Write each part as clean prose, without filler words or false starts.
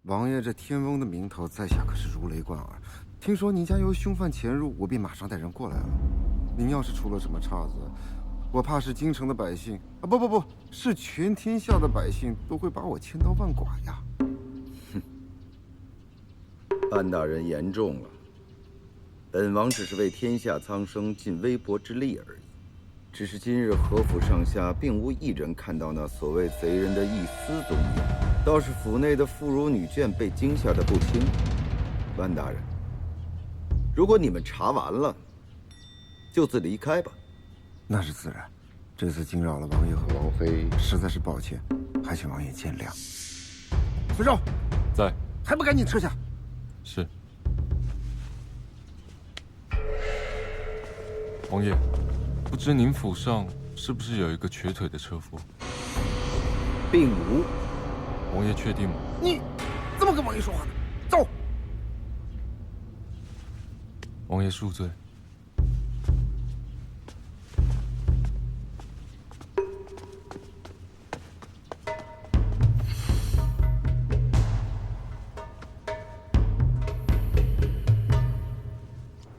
王爷这天翁的名头在下可是如雷贯耳。听说您家有凶犯潜入，我便马上带人过来了。您要是出了什么岔子，我怕是京城的百姓啊，不，是全天下的百姓都会把我千刀万剐呀！哼，安大人言重了。本王只是为天下苍生尽微薄之力而已。只是今日何府上下并无一人看到那所谓贼人的一丝踪影，倒是府内的妇孺女眷被惊吓得不轻。万大人，如果你们查完了，就自离开吧。那是自然，这次惊扰了王爷和王妃，实在是抱歉，还请王爷见谅。随寿，在，还不赶紧撤下！是。王爷，不知您府上是不是有一个瘸腿的车夫？并无。王爷确定吗？你怎么跟王爷说话呢？走！王爷恕罪。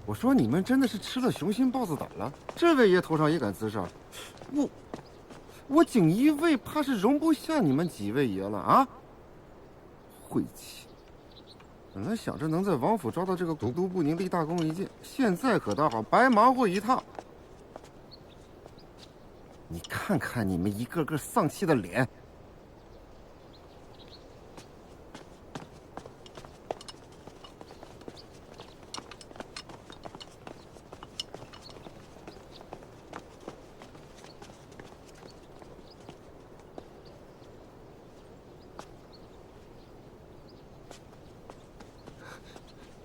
我说你们真的是吃了雄心豹子胆了？这位爷头上也敢滋事儿？我锦衣卫怕是容不下你们几位爷了啊！晦气！本来想着能在王府抓到这个都督不宁立大功一件，现在可倒好，白忙活一趟。你看看你们一个个丧气的脸！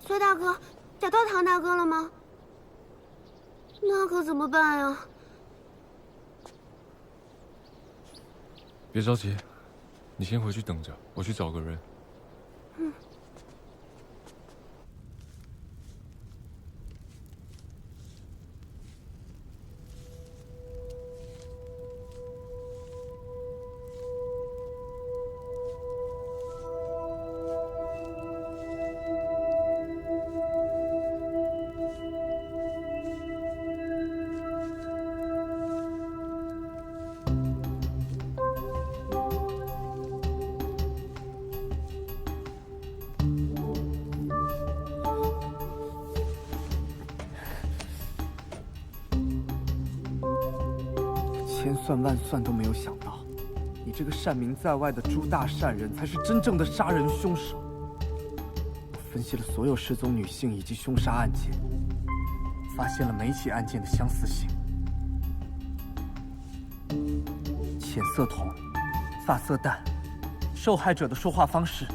崔大哥，找到唐大哥了吗？那可怎么办呀？别着急，你先回去等着，我去找个人。嗯。千算万算都没有想到，你这个善名在外的朱大善人才是真正的杀人凶手。我分析了所有失踪女性以及凶杀案件，发现了每起案件的相似性：浅色瞳、发色淡，受害者的说话方式。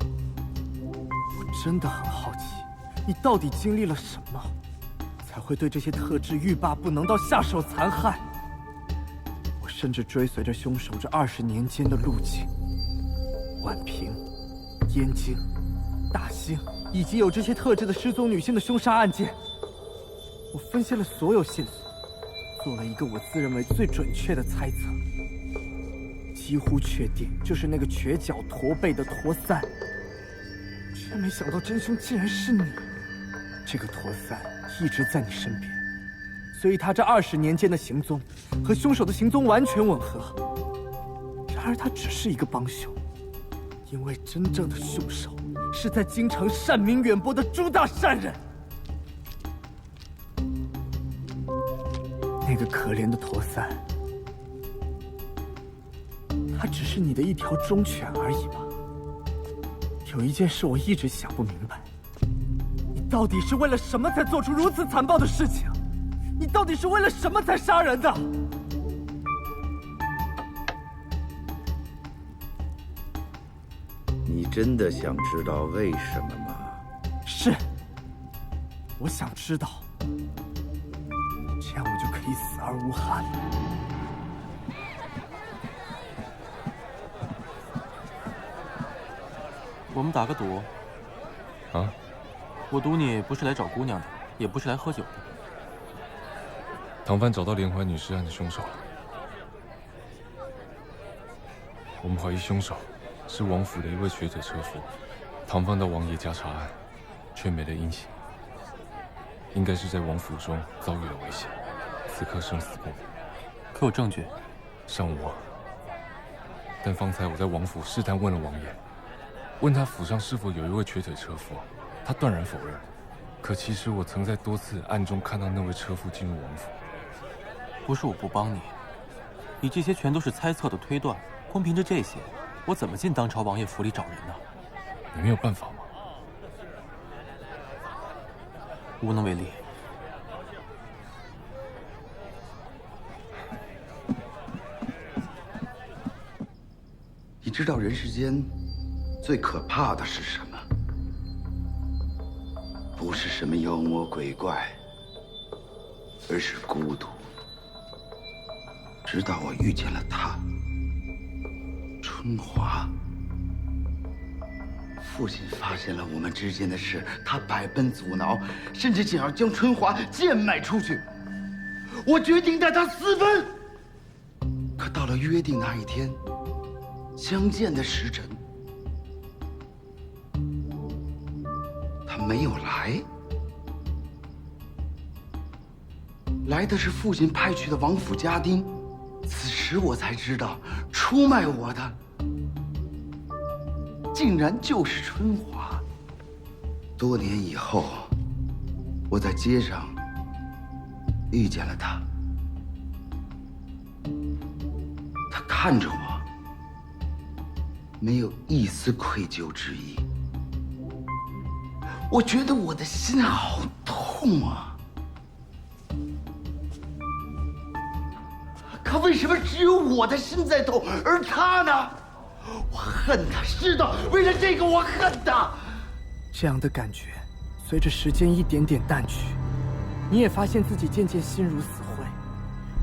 我真的很好奇，你到底经历了什么，才会对这些特质欲罢不能到下手残害？甚至追随着凶手这20年间的路径，宛平、燕京、大兴，以及有这些特质的失踪女性的凶杀案件，我分析了所有线索，做了一个我自认为最准确的猜测，几乎确定就是那个瘸脚驼背的驼三，却没想到真凶竟然是你。这个驼三一直在你身边，所以他这20年间的行踪和凶手的行踪完全吻合。然而他只是一个帮凶，因为真正的凶手是在京城善名远播的朱大善人。那个可怜的驼三，他只是你的一条忠犬而已吧？有一件事我一直想不明白，你到底是为了什么才做出如此残暴的事情？你到底是为了什么才杀人的？你真的想知道为什么吗？是，我想知道，这样我就可以死而无憾了。我们打个赌。啊？我赌你不是来找姑娘的，也不是来喝酒的。唐帆找到连环女尸案的凶手了，我们怀疑凶手是王府的一位学者车夫，逃放到王爷家查案，却没了音信，应该是在王府中遭遇了危险，此刻生死不明。可有证据？尚无啊。但方才我在王府试探问了王爷，问他府上是否有一位瘸腿车夫，他断然否认。可其实我曾在多次暗中看到那位车夫进入王府。不是我不帮你，你这些全都是猜测的推断，光凭着这些，我怎么进当朝王爷府里找人呢？你没有办法吗？无能为力。你知道人世间最可怕的是什么？不是什么妖魔鬼怪，而是孤独。直到我遇见了她，春华。父亲发现了我们之间的事，他百般阻挠，甚至想要将春华贱卖出去。我决定带她私奔。可到了约定那一天，相见的时辰，他没有来，来的是父亲派去的王府家丁。此时我才知道，出卖我的竟然就是春华。多年以后，我在街上遇见了他，他看着我，没有一丝愧疚之意。我觉得我的心好痛啊！可为什么只有我的心在痛，而他呢？我恨他，是的，为了这个我恨他。这样的感觉随着时间一点点淡去，你也发现自己渐渐心如死灰。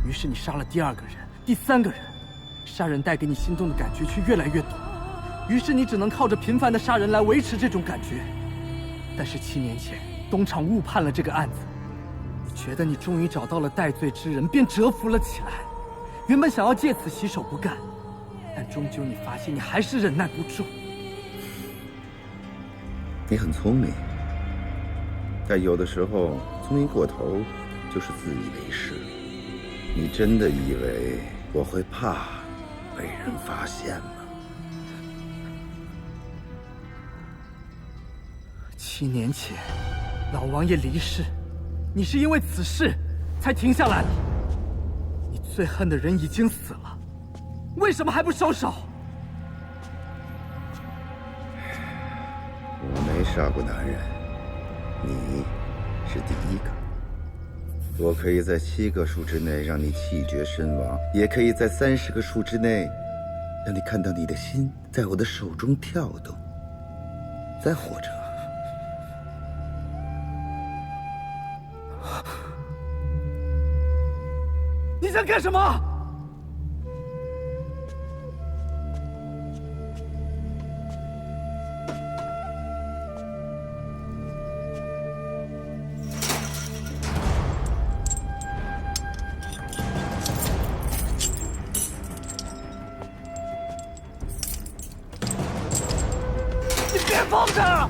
于是你杀了第二个人、第三个人，杀人带给你心动的感觉却越来越多。于是你只能靠着频繁的杀人来维持这种感觉。但是7年前，东厂误判了这个案子，你觉得你终于找到了戴罪之人，便蛰伏了起来。原本想要借此洗手不干，但终究你发现你还是忍耐不住。你很聪明，但有的时候聪明过头就是自以为是。你真的以为我会怕被人发现吗？7年前，老王爷离世，你是因为此事才停下来了。你最恨的人已经死了，为什么还不收手？我没杀过男人，你是第一个。我可以在7个数之内让你气绝身亡，也可以在30个数之内让你看到你的心在我的手中跳动。再或者，你想干什么？你别碰他！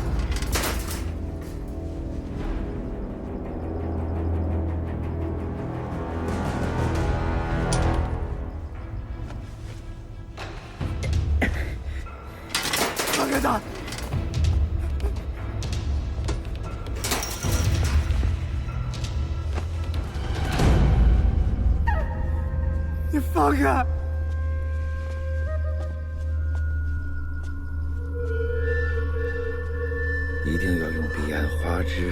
放开他！你放开！一定要用彼岸花枝，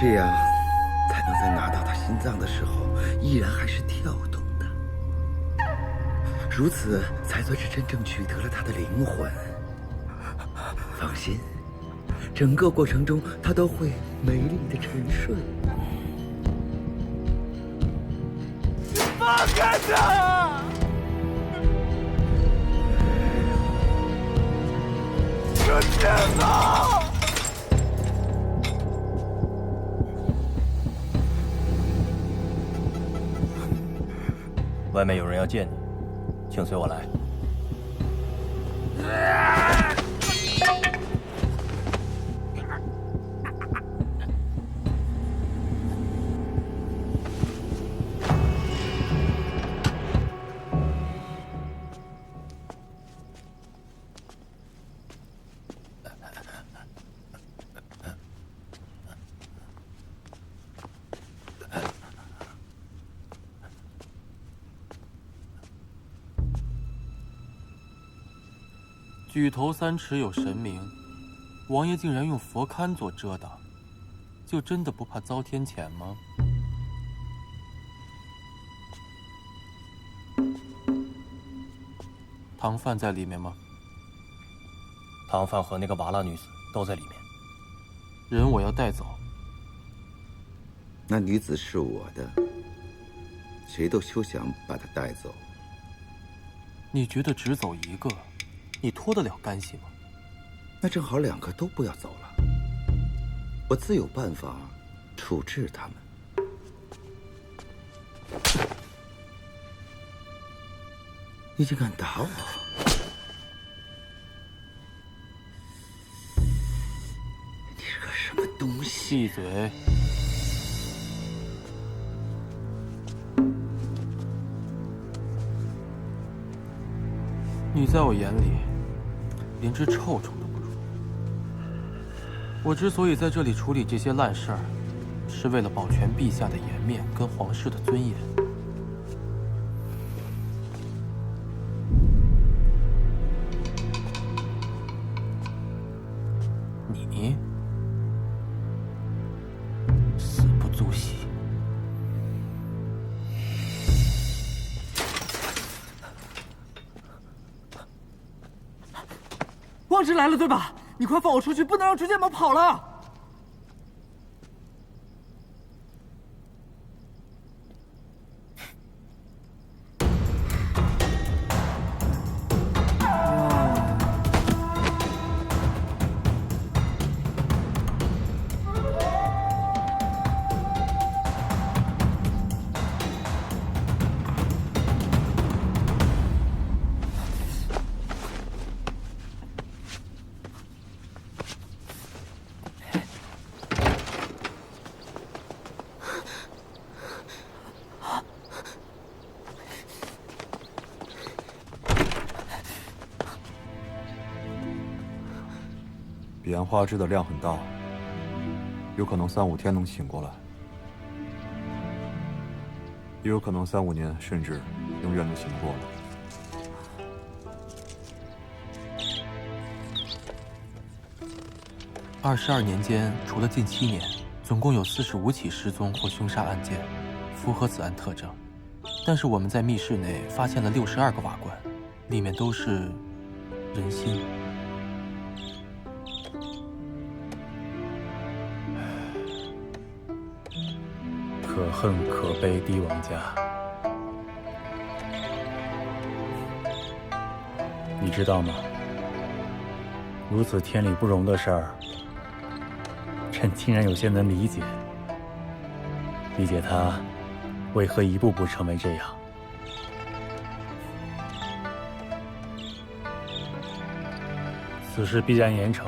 这样才能在拿到他心脏的时候，依然还是跳动的。如此才算是真正取得了他的灵魂。放心，整个过程中他都会美丽的沉睡。放开他！出去吧！外面有人要见你，请随我来。举头三尺有神明，王爷竟然用佛龛做遮挡，就真的不怕遭天谴吗？唐范在里面吗？唐范和那个瓦剌女子都在里面。人我要带走。那女子是我的，谁都休想把她带走。你觉得只走一个，你脱得了干系吗？那正好2个都不要走了，我自有办法处置他们。你竟敢打我！你是个什么东西？闭嘴！你在我眼里，连只臭虫都不如。我之所以在这里处理这些烂事儿，是为了保全陛下的颜面跟皇室的尊严。你死不足惜。汪直来了，对吧？你快放我出去，不能让朱建谋跑了！彼岸花枝的量很大，有可能3、5天能醒过来，也有可能3、5年，甚至永远都醒不过来。22年间，除了近7年，总共有45起失踪或凶杀案件，符合此案特征。但是我们在密室内发现了62个瓦罐，里面都是人心。可恨可悲帝王家，你知道吗？如此天理不容的事儿，朕竟然有些能理解。理解他为何一步步成为这样。此事必然严惩，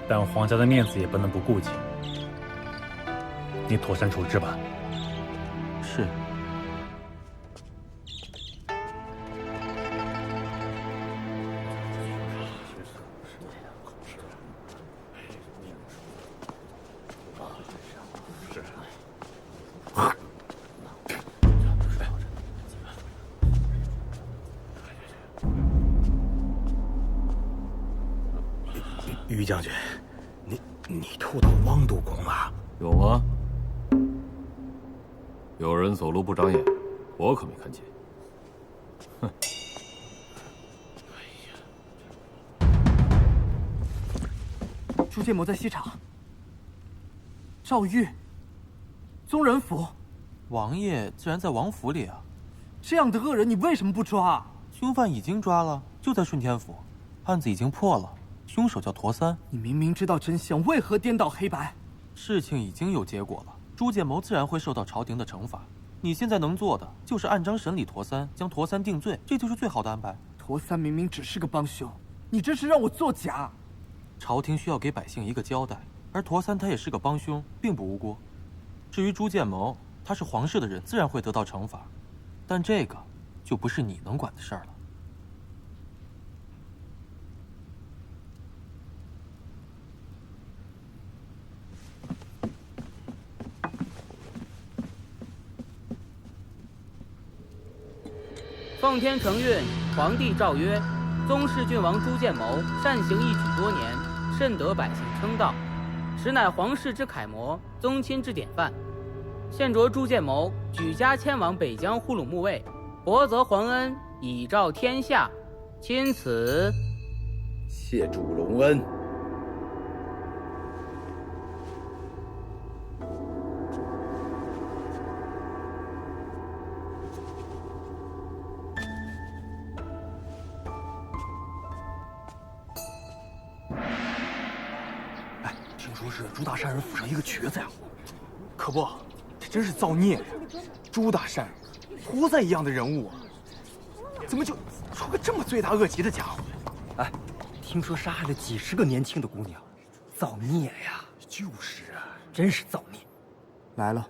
但皇家的面子也不能不顾及。你妥善处置吧。是。于将军，你吐到汪督公了？有吗？有人走路不长眼，我可没看见。哼！朱建谋在西厂。赵玉，宗人府。王爷自然在王府里啊。这样的恶人，你为什么不抓？凶犯已经抓了，就在顺天府，案子已经破了，凶手叫驼三。你明明知道真相，为何颠倒黑白？事情已经有结果了。朱建谋自然会受到朝廷的惩罚，你现在能做的就是按章审理驼三，将驼三定罪，这就是最好的安排。驼三明明只是个帮凶，你这是让我作假。朝廷需要给百姓一个交代，而驼三他也是个帮凶，并不无辜。至于朱建谋，他是皇室的人，自然会得到惩罚，但这个就不是你能管的事儿了。奉天承运，皇帝诏曰：宗室郡王朱建谋善行义举多年，甚得百姓称道，实乃皇室之楷模，宗亲之典范。现着朱建谋举家迁往北疆呼鲁木卫，博泽还恩，以昭天下。钦此。谢主隆恩。听说是朱大善人府上一个瘸子呀，可不，这真是造孽呀！朱大善，菩萨一样的人物啊，怎么就出个这么罪大恶极的家伙？哎，听说杀害了几十个年轻的姑娘，造孽呀！就是啊，真是造孽。来了。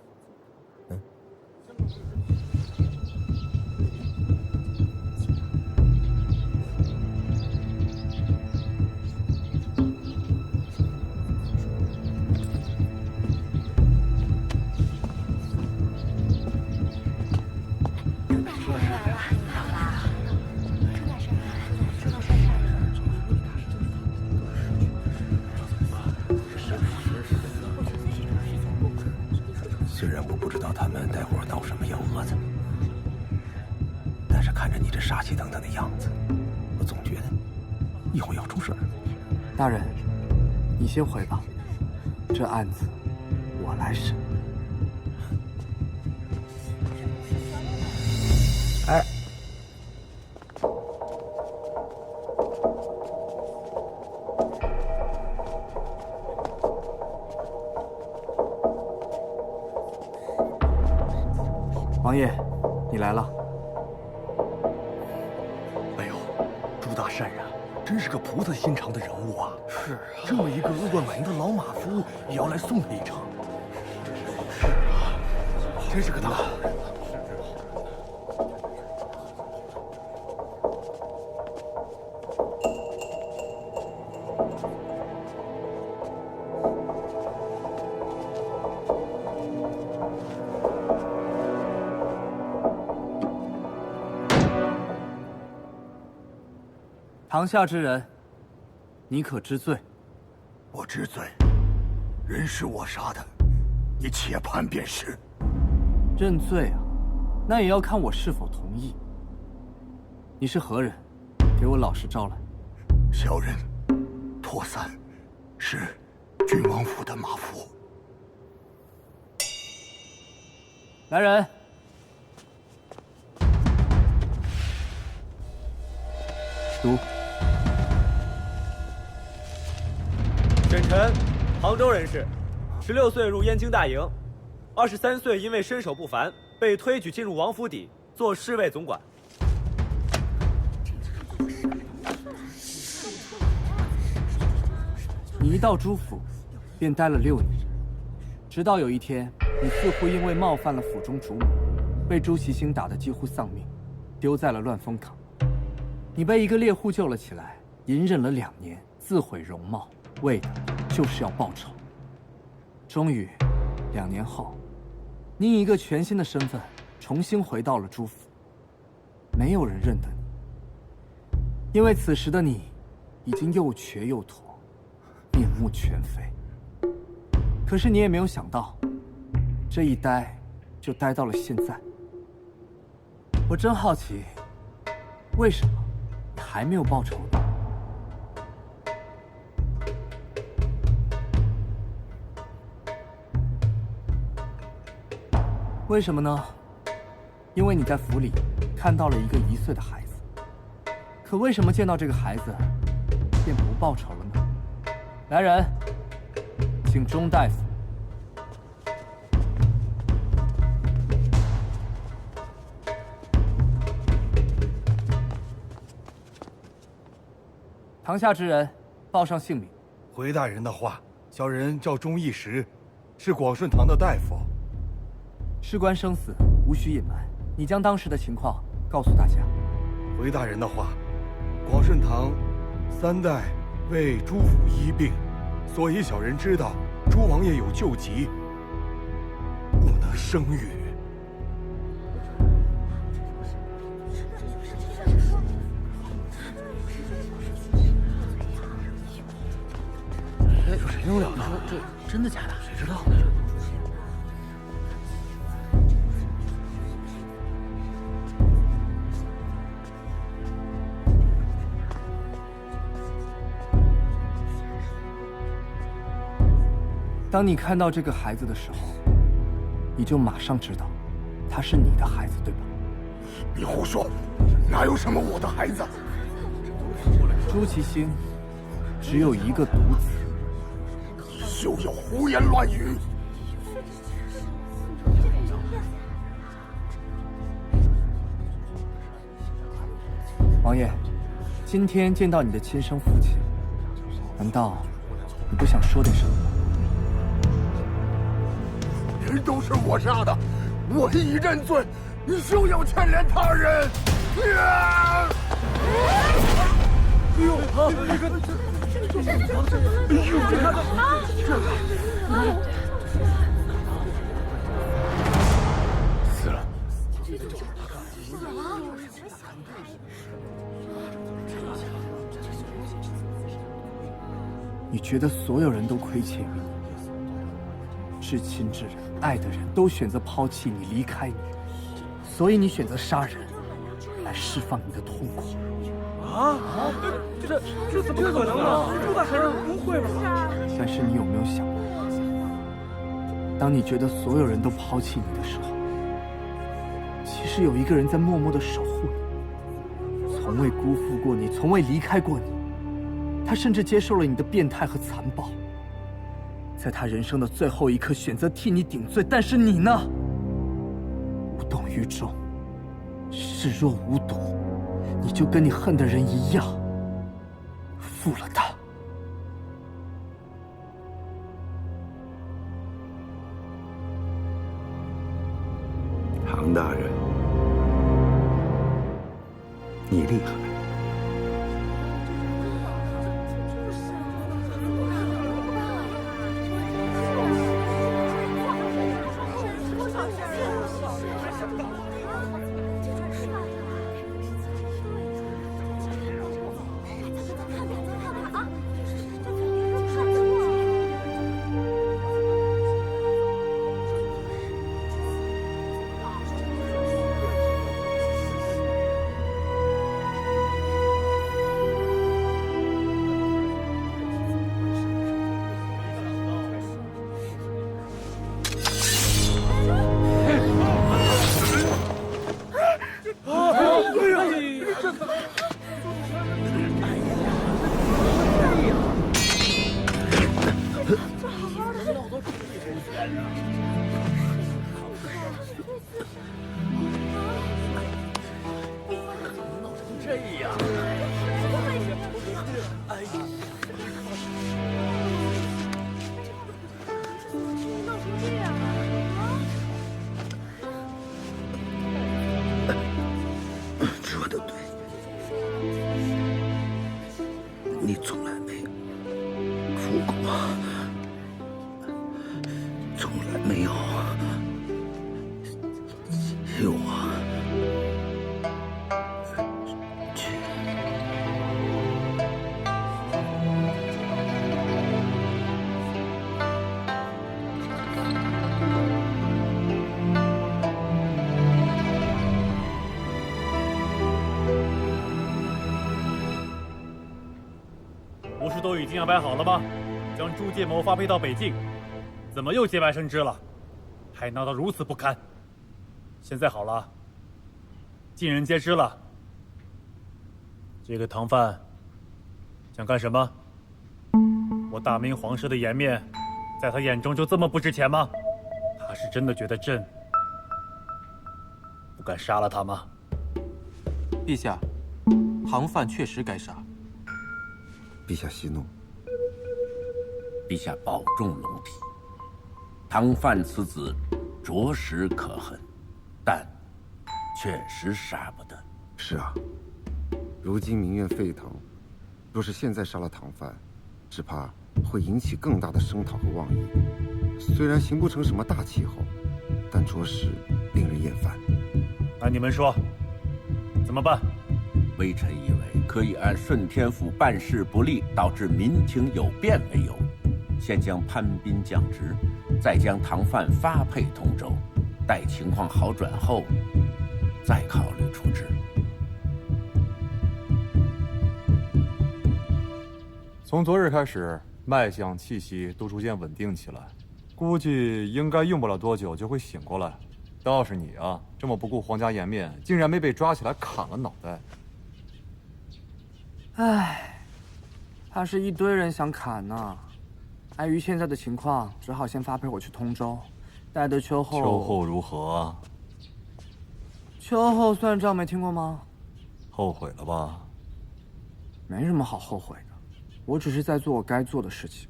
虽然我不知道他们待会儿闹什么幺蛾子，但是看着你这杀气腾腾的样子，我总觉得一会儿要出事儿。大人，你先回吧，这案子我来审。哎，王爷，你来了。哎呦，朱大善啊，真是个菩萨心肠的人物啊！是啊，这么一个恶贯满盈的老马夫，也要来送他一程。是啊，真是个大好人。堂下之人，你可知罪？我知罪，人是我杀的，你且判便是。认罪啊，那也要看我是否同意。你是何人？给我老实招来。小人驼三，是郡王府的马夫。来人！读。沈晨，杭州人士，16岁入燕京大营，23岁因为身手不凡，被推举进入王府邸做侍卫总管。你一到朱府，便待了6年，直到有一天，你似乎因为冒犯了府中主母，被朱祁星打得几乎丧命，丢在了乱峰岗。你被一个猎户救了起来，隐忍了2年，自毁容貌，为的就是要报仇。终于，2年后，你以一个全新的身份重新回到了朱府。没有人认得你，因为此时的你已经又瘸又驼，面目全非。可是你也没有想到，这一待就待到了现在。我真好奇，为什么你还没有报仇呢？为什么呢？因为你在府里看到了一个1岁的孩子。可为什么见到这个孩子便不报仇了呢？来人，请钟大夫。堂下之人，报上姓名。回大人的话，小人叫钟义时，是广顺堂的大夫。事关生死，无需隐瞒。你将当时的情况告诉大家。回大人的话，广顺堂3代为朱府医病，所以小人知道朱王爷有旧疾，不能生育。这谁能料到？这真的假的？谁知道呢？当你看到这个孩子的时候，你就马上知道，他是你的孩子，对吧？你胡说，哪有什么我的孩子？朱祁星只有一个独子。休要胡言乱语！王爷，今天见到你的亲生父亲，难道你不想说点什么吗？人都是我杀的，我已认罪，你休要牵连他人！哎呦，这个，死了。你觉得所有人都亏欠于你，至亲之人、爱的人都选择抛弃你、离开你，所以你选择杀人，来释放你的痛苦。这怎么可能呢？朱大人不会吧？但是你有没有想过，当你觉得所有人都抛弃你的时候，其实有一个人在默默地守护你，从未辜负过你，从未离开过你。他甚至接受了你的变态和残暴，在他人生的最后一刻选择替你顶罪。但是你呢？无动于衷，视若无睹，你就跟你恨的人一样，负了他。唐大人，你厉害。说的对，你从来没有出过，从来没有替我去。不是都已经安排好了吗？将朱建谋发配到北境，怎么又节外生枝了？还闹得如此不堪。现在好了，尽人皆知了。这个唐范想干什么？我大明皇室的颜面，在他眼中就这么不值钱吗？他是真的觉得朕不敢杀了他吗？陛下，唐范确实该杀。陛下息怒。陛下保重龙体。唐范此子着实可恨，但确实杀不得。是啊，如今民怨沸腾，若是现在杀了唐范，只怕会引起更大的声讨和妄议。虽然形不成什么大气候，但着实令人厌烦。那你们说，怎么办？微臣以为可以按顺天府办事不力，导致民情有变为由，先将潘斌降职，再将唐范发配通州，待情况好转后，再考虑处置。从昨日开始，脉象、气息都逐渐稳定起来，估计应该用不了多久就会醒过来。倒是你啊，这么不顾皇家颜面，竟然没被抓起来砍了脑袋。唉，怕是一堆人想砍呢。碍于现在的情况，只好先发配我去通州，待得秋后。秋后如何？秋后算账没听过吗？后悔了吧？没什么好后悔的，我只是在做我该做的事情。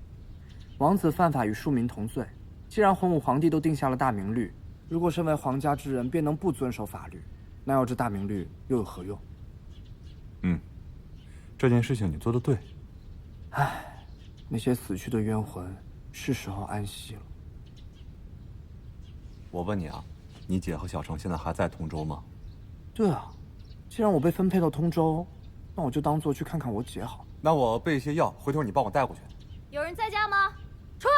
王子犯法与庶民同罪，既然洪武皇帝都定下了大明律，如果身为皇家之人便能不遵守法律，那要这大明律又有何用？这件事情你做得对。唉，那些死去的冤魂，是时候安息了。我问你啊，你姐和小程现在还在通州吗？对啊，既然我被分配到通州，那我就当做去看看我姐好。那我备一些药，回头你帮我带过去。有人在家吗？出来！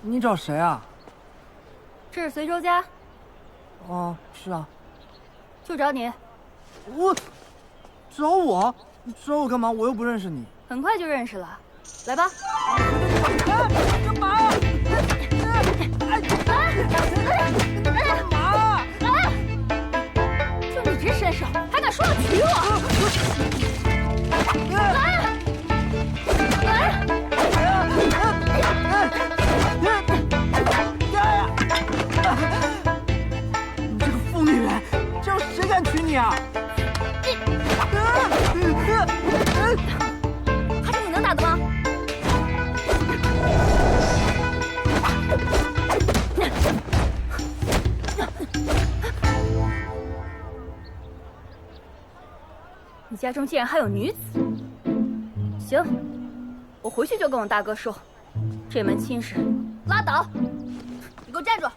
你找谁啊？这是随州家。哦，是啊。就找你。找我？你找我干嘛？我又不认识你。很快就认识了，来吧。干嘛？干嘛？就你这身手，还敢说要娶我？来！你这个妇女人，这样谁敢娶你啊？还是你能打的吗？你家中竟然还有女子？行，我回去就跟我大哥说，这门亲事拉倒。你给我站住！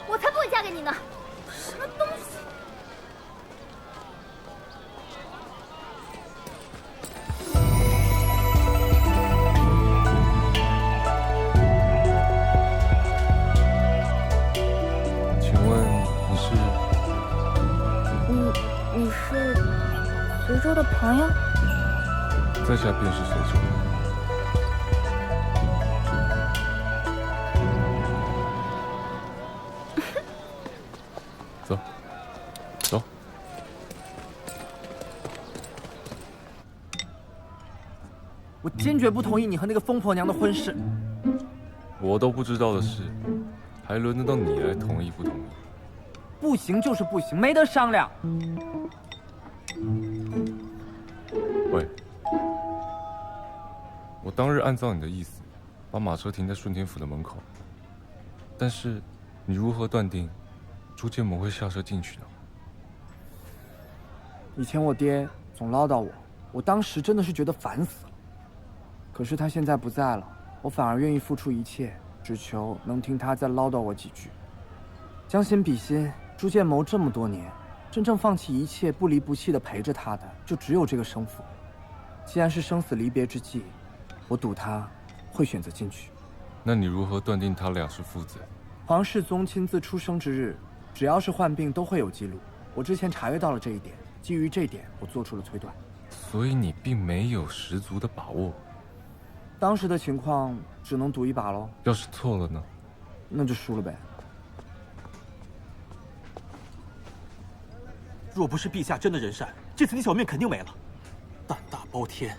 我才不会嫁给你呢！什么东西？请问你是？你是随州的朋友？在下便是随州。走，走。我坚决不同意你和那个疯婆娘的婚事。我都不知道的事，还轮得到你来同意不同意？不行就是不行，没得商量。喂，我当日按照你的意思，把马车停在顺天府的门口。但是，你如何断定朱建谋会下车进去呢？以前我爹总唠叨我，我当时真的是觉得烦死了。可是他现在不在了，我反而愿意付出一切，只求能听他再唠叨我几句。将心比心，朱建谋这么多年，真正放弃一切、不离不弃地陪着他的，就只有这个生父。既然是生死离别之际，我赌他会选择进去。那你如何断定他俩是父子？皇室宗亲自出生之日，只要是患病都会有记录。我之前查阅到了这一点，基于这点，我做出了推断。所以你并没有十足的把握。当时的情况只能赌一把喽。要是错了呢？那就输了呗。若不是陛下真的仁善，这次你小命肯定没了。胆大包天，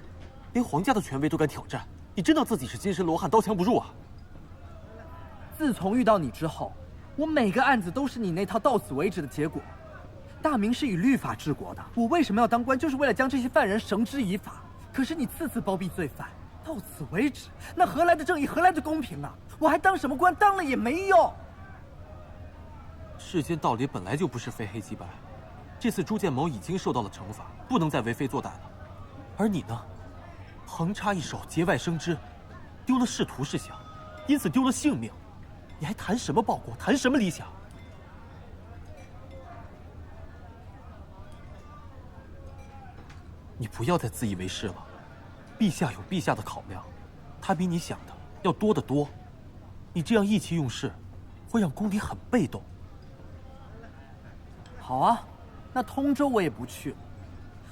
连皇家的权威都敢挑战，你真当自己是金身罗汉，刀枪不入啊？自从遇到你之后，我每个案子都是你那套到此为止的结果。大明是以律法治国的，我为什么要当官，就是为了将这些犯人绳之以法。可是你次次包庇罪犯，到此为止，那何来的正义，何来的公平啊？我还当什么官？当了也没用。世间道理本来就不是非黑即白，这次朱建谋已经受到了惩罚，不能再为非作歹了。而你呢，横插一手，节外生枝，丢了仕途事项，因此丢了性命，你还谈什么报国，谈什么理想？你不要再自以为是了，陛下有陛下的考量，他比你想的要多得多。你这样意气用事，会让宫里很被动。好啊，那通州我也不去了，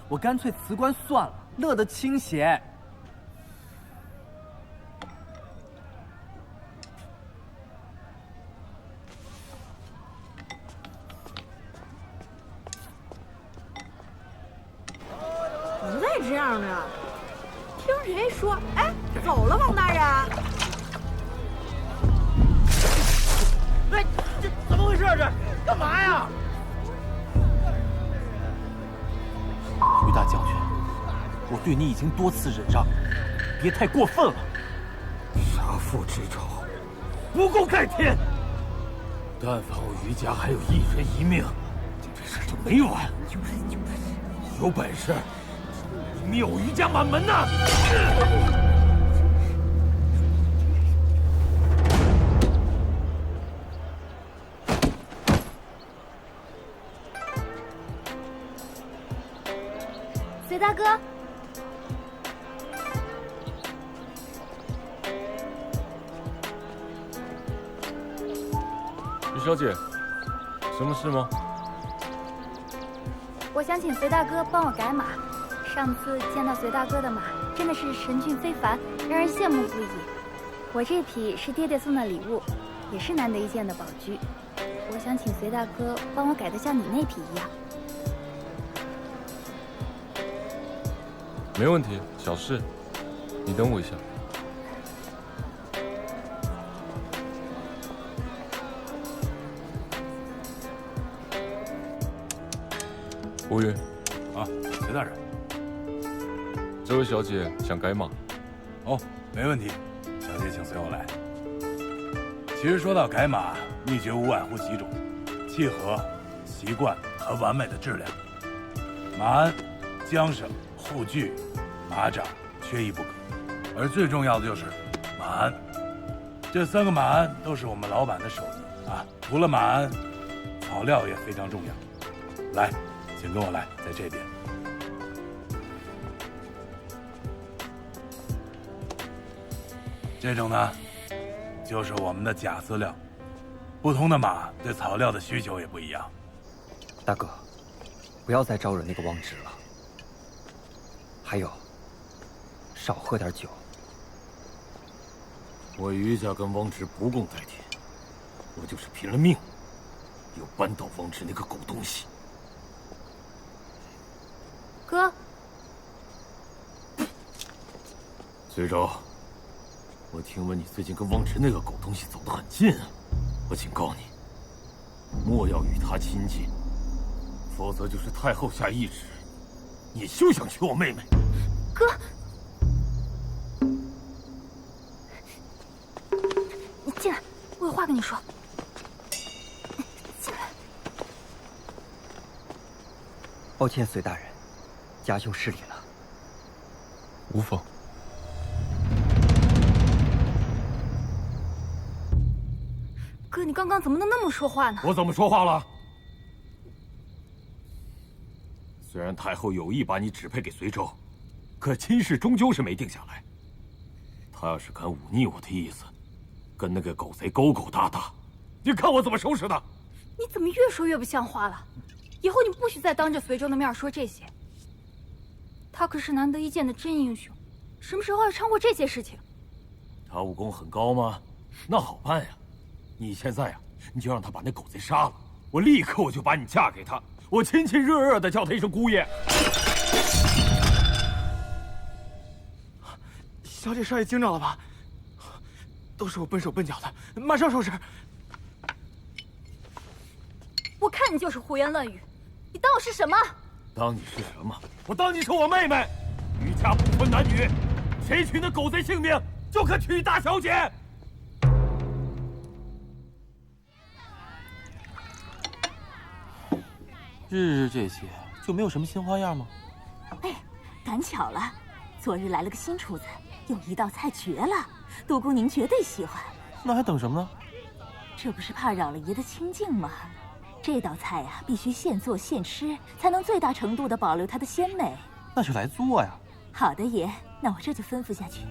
我干脆辞官算了，乐得清闲。不带这样的，听谁说？哎，走了，王大人。哎，这怎么回事？这干嘛呀？于大将军，我对你已经多次忍让，别太过分了。杀父之仇，不共戴天。但凡我于家还有一人一命，这事就没完。有本事，你灭我于家满门呐！隋大哥，于小姐，什么事吗？我想请隋大哥帮我改马。上次见到隋大哥的马，真的是神骏非凡，让人羡慕不已。我这匹是爹爹送的礼物，也是难得一见的宝驹。我想请隋大哥帮我改得像你那匹一样。没问题，小事。你等我一下。吴云，啊，隋大人，这位小姐想改马。哦，没问题，小姐请随我来。其实说到改马，秘诀无外乎几种：契合、习惯和完美的质量。马鞍、缰绳、护具、马掌缺一不可，而最重要的就是马鞍。这3个马鞍都是我们老板的手艺啊。除了马鞍，草料也非常重要。来，请跟我来，在这边。这种呢，就是我们的假饲料。不同的马对草料的需求也不一样。大哥，不要再招惹那个汪直了。还有，少喝点酒。我于家跟汪直不共戴天，我就是拼了命，要扳倒汪直那个狗东西。哥，随州，我听闻你最近跟汪直那个狗东西走得很近啊，我警告你，莫要与他亲近，否则就是太后下懿旨，你休想娶我妹妹。哥，你进来，我有话跟你说。进来。抱歉，隋大人，家兄失礼了。无妨。哥，你刚刚怎么能那么说话呢？我怎么说话了？虽然太后有意把你指配给随州，可亲事终究是没定下来。他要是敢忤逆我的意思，跟那个狗贼勾勾搭搭，你看我怎么收拾他？你怎么越说越不像话了？以后你不许再当着随州的面说这些。他可是难得一见的真英雄，什么时候还掺和这些事情？他武功很高吗？那好办呀，你现在呀，你就让他把那狗贼杀了，我立刻就把你嫁给他，我亲亲热热的叫他一声姑爷。小姐少爷惊着了吧？都是我笨手笨脚的，马上收拾。我看你就是胡言乱语，你当我是什么？当你是什么？我当你是我妹妹。余家不分男女，谁取那狗贼性命，就可娶大小姐。日日这些，就没有什么新花样吗？哎，赶巧了，昨日来了个新厨子，有一道菜绝了，杜姑您绝对喜欢。那还等什么呢？这不是怕扰了爷的清静吗？这道菜呀，必须现做现吃，才能最大程度的保留它的鲜美。那就来做呀。好的，爷，那我这就吩咐下去。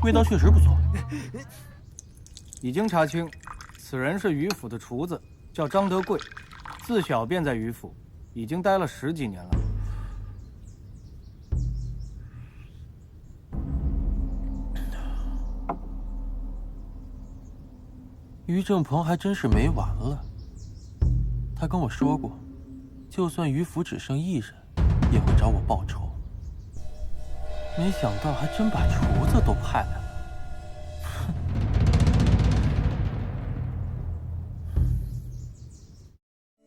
味道确实不错。已经查清，此人是余府的厨子，叫张德贵，自小便在余府，已经待了10几年了。于正鹏还真是没完了。他跟我说过，就算余府只剩1人，也会找我报仇。没想到还真把厨子都派来了。